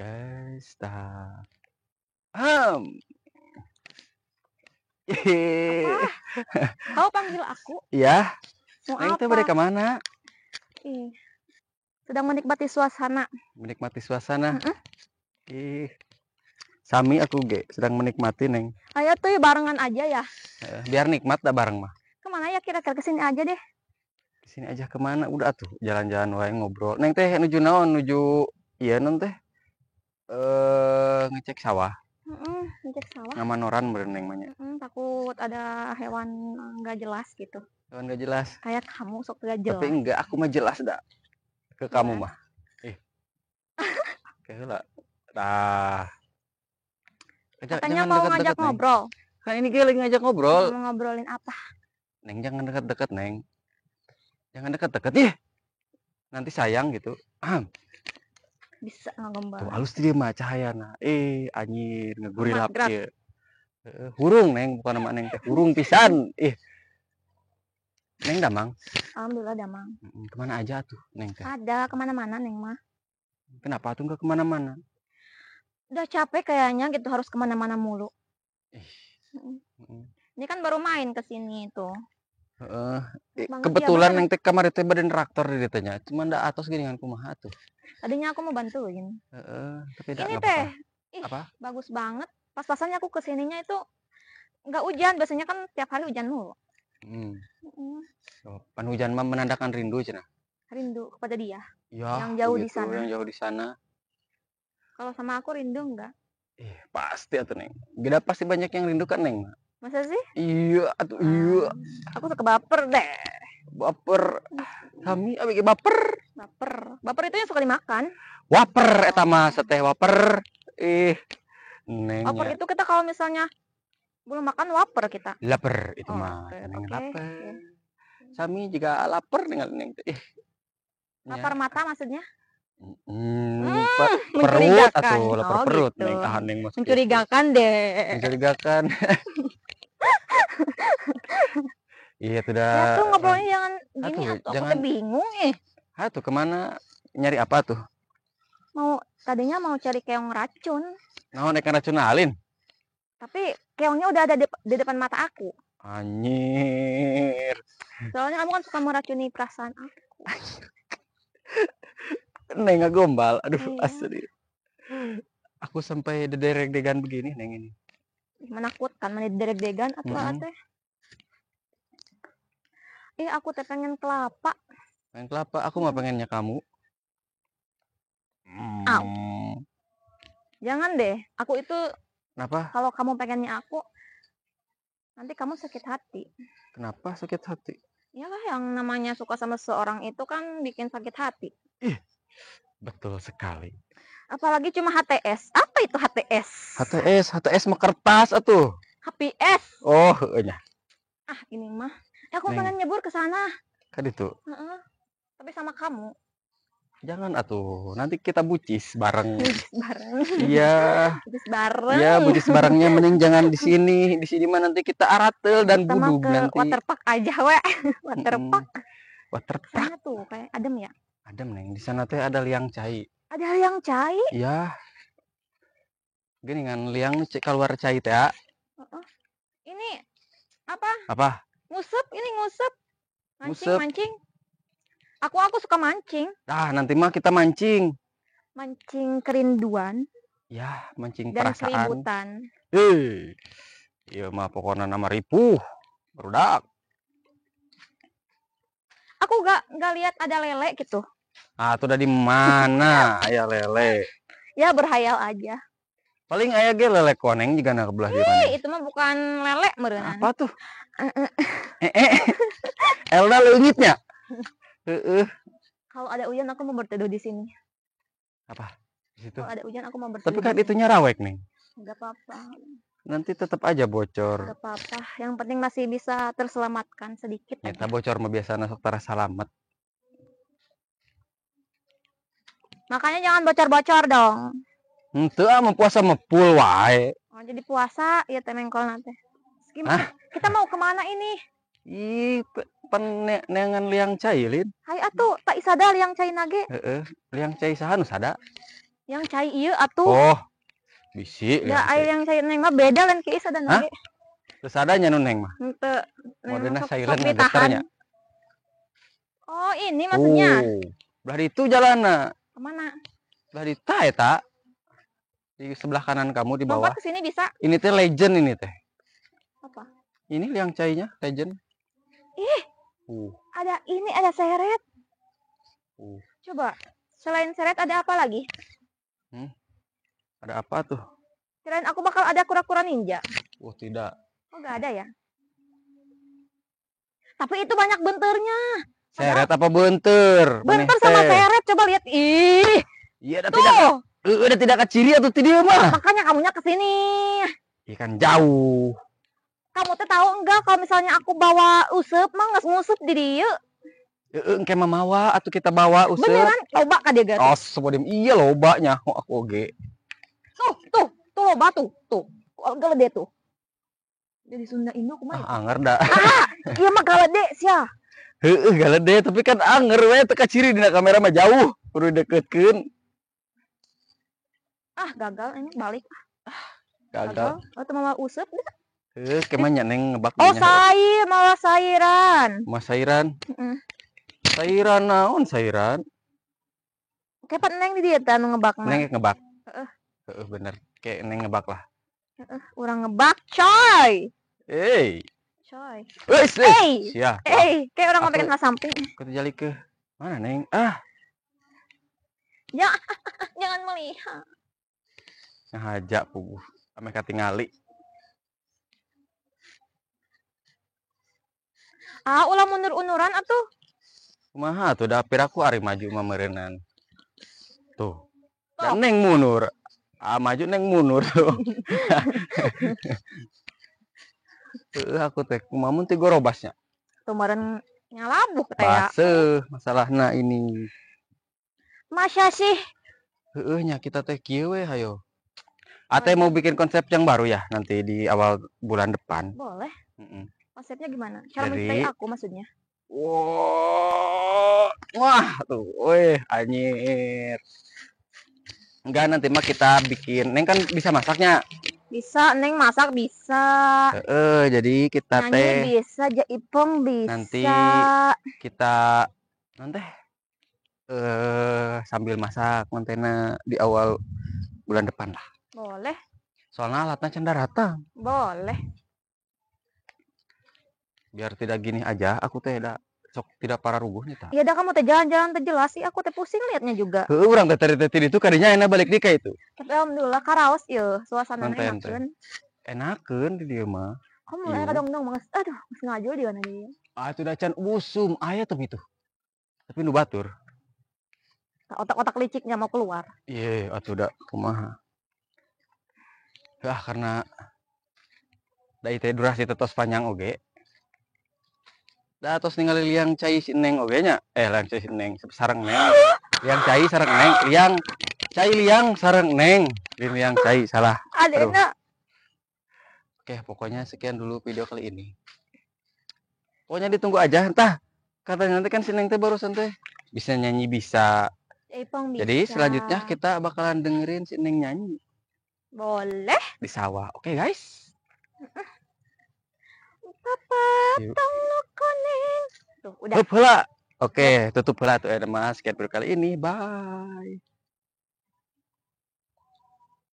Guys, ah, Apa? Kau panggil aku? Iya, Mau Neng teh apa? bade kemana? Ih, sedang menikmati suasana. Menikmati suasana. Heeh. Ih, sami aku ge sedang menikmati Neng. Ayo tuh barengan aja ya. Biar nikmat dah bareng mah. Kemana ya kira-kira kesini aja deh. Kesini aja kemana? Udah tuh jalan-jalan wae ngobrol. Neng teh nuju naon? Nuju iya non teh ngecek sawah. Ngecek sawah. Ngamanoran beureun Neng mah nya. Takut ada hewan nggak jelas gitu. Hewan gak jelas. Kayak kamu sok gak Tapi jelas. enggak, aku mah jelas dah. Ke Jelas. kamu mah. Kayak lah. Katanya mau ngajak Neng. ngobrol. Kan ini gue lagi ngajak ngobrol. Mau ngobrolin apa? Neng jangan deket-deket Neng. Jangan deket-deket ih. Nanti sayang gitu. Bisa ngegombal. Tuh halus dia mah cahayana. Anjir ngegurilap Gerak. ieu. Hurung Neng, bukan nama Neng teh. Hurung pisan. Neng damang. Alhamdulillah damang. Kemana aja tuh Neng teh? Ada kemana-mana Neng mah. Kenapa tuh nggak kemana-mana? Udah capek kayaknya gitu harus kemana-mana mulu. Ini kan baru main ke sini tuh. Kebetulan Neng teh kamari teh badan traktor di ditanya. Cuma ndak atos gini kan kumaha tuh. Tadinya aku mau bantuin. Tapi ini teh, apa? Bagus banget. Pas-pasannya aku kesininya itu nggak hujan. Biasanya kan tiap hari hujan mulu. Pan hujan mah menandakan rindu cenah. Rindu kepada dia. Ya, yang jauh begitu, di sana. Yang jauh di sana. Kalau sama aku rindu enggak? Pasti atuh Neng. Geda pasti banyak yang rindu kan Neng. Masa sih? Iya atuh iya. Aku suka baper deh. Baper. Kami abis baper. Baper itu yang suka dimakan. Waper eta mah teh waper. Neng. Waper itu kita kalau misalnya belum makan waper kita. Laper itu mah. Neng lapar. Sami juga lapar dengan Neng teh. Lapar mata maksudnya? Perut atau lapar perut gitu. Neng Mencurigakan deh. Mencurigakan. Iya sudah. Ya tuh ngobrolnya jangan gini atau aku bingung tuh kemana nyari apa tuh? Tadinya mau cari keong racun. Naon ikan racun alin? Tapi keongnya udah ada di depan mata aku. Anjir. Soalnya kamu kan suka meracuni perasaan aku. Neng gombal, aduh asli. Aku sampai dederek-degan begini Neng ini. Menakutkan, dederek-degan atau teh. Aku teh pengen kelapa. Pengen kelapa, aku mah pengennya kamu. Jangan deh, aku itu. Kenapa? Kalau kamu pengennya aku, nanti kamu sakit hati. Kenapa sakit hati? Iyalah yang namanya suka sama seorang itu kan bikin sakit hati. Betul sekali. Apalagi cuma HTS. Apa itu HTS? HTS mah kertas atuh. HPS. Oh, iya. Ini mah. Aku pengen nyebur ke sana. Kan itu. Tapi sama kamu. Jangan atuh, nanti kita bucis bareng. Iya. Bucis bareng. Iya, bucis barengnya mending jangan di sini. Di sini mah nanti kita aratel dan budug nanti. Waterpark aja we. Waterpark. Waterpark. Sana tuh kayak adem ya. Adem Neng, di sana teh ada liang cai. Ada liang cai? Iya. Gini kan liang keluar cai teh. Ini apa? Apa? Ngusep, ini ngusep. Mancing. Aku suka mancing. Nanti mah kita mancing. Mancing kerinduan. Ya, mancing dan perasaan. Keributan. Iya mah pokoknya nama ripuh. Berudak. Aku nggak lihat ada lele gitu. Tuh udah di mana ayah lele? Ya berhayal aja. Paling ayah ge lele koneng juga nak belah di mana. Itu mah bukan lele meureunna. Apa tuh? Elda leungitnya. Kalau ada hujan aku mau berteduh di sini. Apa? Di situ. Kalau ada hujan aku mau berteduh. Tapi kan itunya rawek nih. Enggak apa-apa. Nanti tetap aja bocor. Enggak apa-apa. Yang penting masih bisa terselamatkan sedikit. Nyata bocor mah biasa sok tara salamet. Makanya jangan bocor-bocor dong. Henteu mah puasa mah full wae. Jadi puasa ya teh mengkol nanti. Gimana? Kita mau kemana ini? Penengan liang cai lin. Hai atuh tak isada liang cai nage. Liang cai saha nu sada? Yang cai ieu atuh. Oh, bisi Da liang air cai. yang cai neng mah beda lain kieu sadana Hah? ge. Terus adanya nu Neng mah. Henteu. Neng Modena sok silent ditahan. ngegeternya. Oh, ini maksudnya. Belah itu jalanna. Kemana? Belah di ta eta. Di sebelah kanan kamu di bawah. Lompat ke sini bisa. Ini teh legend ini teh. Apa? Ini liang cainya legend. Ih, ada seret. Coba. Selain seret ada apa lagi? Ada apa tuh? Kirain aku bakal ada kura-kura ninja. Oh, tidak. Oh, gak ada ya? Tapi itu banyak benternya. Seret apa bentur? Bentar sama seret, coba lihat. Ih, iya, tuh. Udah tidak keciri atau tidak mah? Makanya kamunya kesini. Ikan jauh. Kamu tuh tahu enggak kalau misalnya aku bawa usep mah nggak ngusup di dia. Engke mamawa atau kita bawa usep. Beneran loba ka dia Oh, sebodem iya lobanya. Oh, aku oge. Tuh loba tuh. Galede tuh. Jadi Sunda Indo kumaha? Anger dah. Iya mah galede sia. Heeh, galede tapi kan anger we teu kaciri dina kamera mah jauh. Kudu deketkeun. Gagal ini balik. Gagal. Atau mama usep deh. Kemanya Neng ngebak Oh, sair, malah sairan. Mas sairan. Sairan naon sairan? Kayak Neng di dia tanu ngebak mah. Neng ngebak. Heeh, bener. Kayak Neng ngebak lah. Urang ngebak, coy. Coy. Sia. Kayak orang ngopekin ke samping. Kita jali ke mana Neng? Jangan melihat. Ngahaja puguh. Ame katingali. Ulah mundur-unduran atuh. Kumaha tuh dapir aku ari maju mah meureunnan. Tuh. Dan Neng mundur. Maju Neng mundur tuh. Aku teh kumamun teh gorobasnya. Kemarin nyalabuh teh ya. Baseuh masalahna ini. Masa sih? Nya kita teh kieu we hayo. Ate mau bikin konsep yang baru ya nanti di awal bulan depan. Boleh. Konsepnya gimana? Cara mencintai aku maksudnya. Wah, tuh, weh, anyir. Enggak, nanti mah kita bikin. Neng kan bisa masaknya. Bisa, Neng masak bisa. Jadi kita nyanyi bisa, jaipong bisa. Nanti kita sambil masak mantena di awal bulan depan lah. Boleh. Soalnya alatnya canda rata. Boleh. Biar tidak gini aja, aku teh tidak parah ruguh nih tak. Iya dah kamu teh jalan-jalan teh jelas sih, aku teh pusing liatnya juga. Urang teh tadi itu kadinya enak balik dika itu. Tapi alhamdulillah karaos ieu, suasana enakeun. Enakeun di dieu mah. Kamu mulai kadang-kadang geus geus ngajul di mana dia. Itu da can usum aya teh itu. Tapi nu batur. Otak-otak liciknya mau keluar. Iya, atuh da kumaha. Karena da teh durasi tetos panjang oge. Da tos ningali liang cai si Neng oge nya. Liang cai si Neng sareng Neng. Liang cai sareng Neng, liang sareng Neng. Liang cai salah. Adena. Oke, pokoknya sekian dulu video kali ini. Pokoknya ditunggu aja, entah. Katanya nanti kan si Neng teh barusan teh bisa nyanyi bisa. Jadi selanjutnya kita bakalan dengerin si Neng nyanyi. Boleh. Di sawah. Oke, guys. Papa, tolong kuning. Tuh, udah. Tutup heula. Oke, tutup heula tuh Mas. Sekian video kali ini. Bye.